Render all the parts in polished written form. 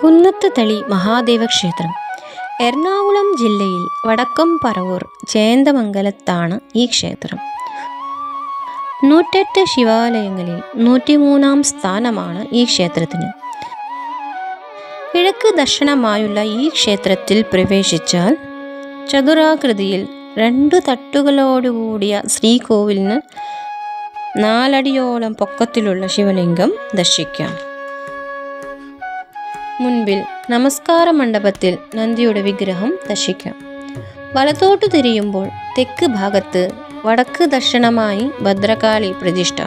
കുന്നത്തുതളി മഹാദേവ ക്ഷേത്രം എറണാകുളം ജില്ലയിൽ വടക്കം പറവൂർ ജയന്തമംഗലത്താണ് ഈ ക്ഷേത്രം. 108 ശിവാലയങ്ങളിൽ 103-ാം സ്ഥാനമാണ് ഈ ക്ഷേത്രത്തിന്. കിഴക്ക് ദർശനമായുള്ള ഈ ക്ഷേത്രത്തിൽ പ്രവേശിച്ചാൽ ചതുരാകൃതിയിൽ 2 തട്ടുകളോടുകൂടിയ ശ്രീകോവിലിന് 4 അടിയോളം പൊക്കത്തിലുള്ള ശിവലിംഗം ദർശിക്കാം. മുൻപിൽ നമസ്കാര മണ്ഡപത്തിൽ നന്ദിയുടെ വിഗ്രഹം ദർശിക്കാം. വലത്തോട്ട് തിരിയുമ്പോൾ തെക്ക് ഭാഗത്ത് വടക്ക് ദർശനമായി ഭദ്രകാളി പ്രതിഷ്ഠ.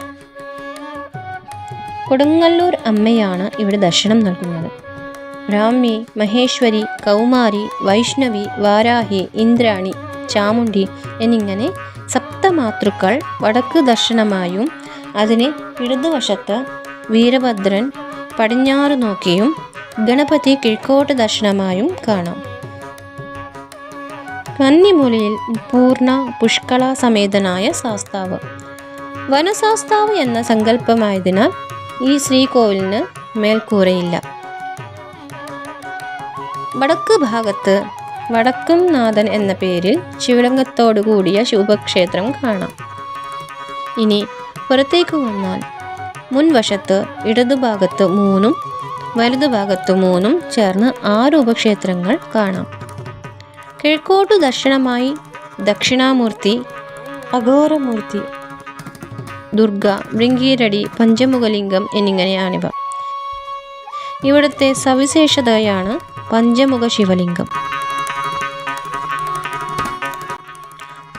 കൊടുങ്ങല്ലൂർ അമ്മയാണ് ഇവിടെ ദർശനം നൽകുന്നത്. ബ്രാഹ്മി, മഹേശ്വരി, കൗമാരി, വൈഷ്ണവി, വാരാഹി, ഇന്ദ്രാണി, ചാമുണ്ഡി എന്നിങ്ങനെ സപ്തമാതൃക്കൾ വടക്ക് ദർശനമായും അതിന് ഇടതുവശത്ത് വീരഭദ്രൻ പടിഞ്ഞാറ് നോക്കിയും ഗണപതി കിഴക്കോട്ട് ദർശനമായും കാണാം. കന്നിമൂലയിൽ പൂർണ്ണ പുഷ്കള സമേതനായ ശാസ്താവ്. വനശാസ്താവ് എന്ന സങ്കല്പമായതിനാൽ ഈ ശ്രീകോവിലിന് മേൽക്കൂരയില്ല. വടക്ക് ഭാഗത്ത് വടക്കും നാഥൻ എന്ന പേരിൽ ശിവലിംഗത്തോടു കൂടിയ ശുഭക്ഷേത്രം കാണാം. ഇനി പുറത്തേക്ക് വന്നാൽ മുൻവശത്ത് ഇടതുഭാഗത്ത് 3-ഉം വലതുഭാഗത്ത് 3-ഉം ചേർന്ന് 6 ഉപക്ഷേത്രങ്ങൾ കാണാം. കിഴക്കോട്ടു ദർശനമായി ദക്ഷിണാമൂർത്തി, അഘോരമൂർത്തി, ദുർഗ, ഭൃംഗീരടി, പഞ്ചമുഖലിംഗം എന്നിങ്ങനെയാണിവ. ഇവിടുത്തെ സവിശേഷതയാണ് പഞ്ചമുഖ ശിവലിംഗം.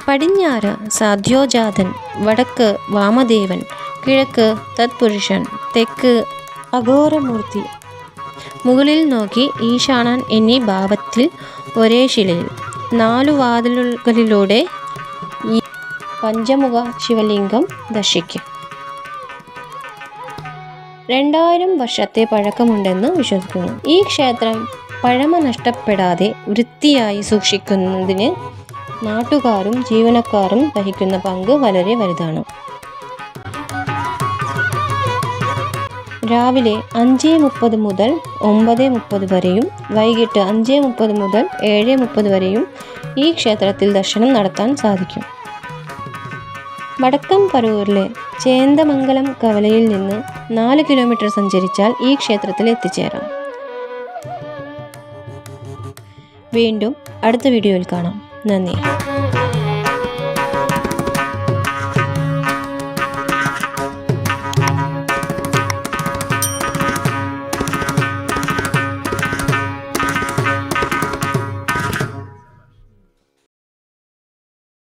പടിഞ്ഞാറ് സാധ്യോജാതൻ, വടക്ക് വാമദേവൻ, കിഴക്ക് തത്പുരുഷൻ, തെക്ക് അഘോരമൂർത്തി, മുകളിൽ നോക്കി ഈശാനൻ എന്നീ ഭാവത്തിൽ ഒരേ ശിലയിൽ 4 വാതിലുകളിലൂടെ ഈ പഞ്ചമുഖ ശിവലിംഗം ദർശിക്കും. 2000 വർഷത്തെ പഴക്കമുണ്ടെന്ന് വിശ്വസിക്കുന്നു. ഈ ക്ഷേത്രം പഴമ നഷ്ടപ്പെടാതെ വൃത്തിയായി സൂക്ഷിക്കുന്നതിന് നാട്ടുകാരും ജീവനക്കാരും വഹിക്കുന്ന പങ്ക് വളരെ വലുതാണ്. രാവിലെ 5:30 മുതൽ 9:30 വരെയും വൈകിട്ട് 5:30 മുതൽ 7:30 വരെയും ഈ ക്ഷേത്രത്തിൽ ദർശനം നടത്താൻ സാധിക്കും. വടക്കം പറവൂരിലെ ജയന്തമംഗലം കവലയിൽ നിന്ന് 4 കിലോമീറ്റർ സഞ്ചരിച്ചാൽ ഈ ക്ഷേത്രത്തിൽ എത്തിച്ചേരാം. വീണ്ടും അടുത്ത വീഡിയോയിൽ കാണാം. നന്ദി.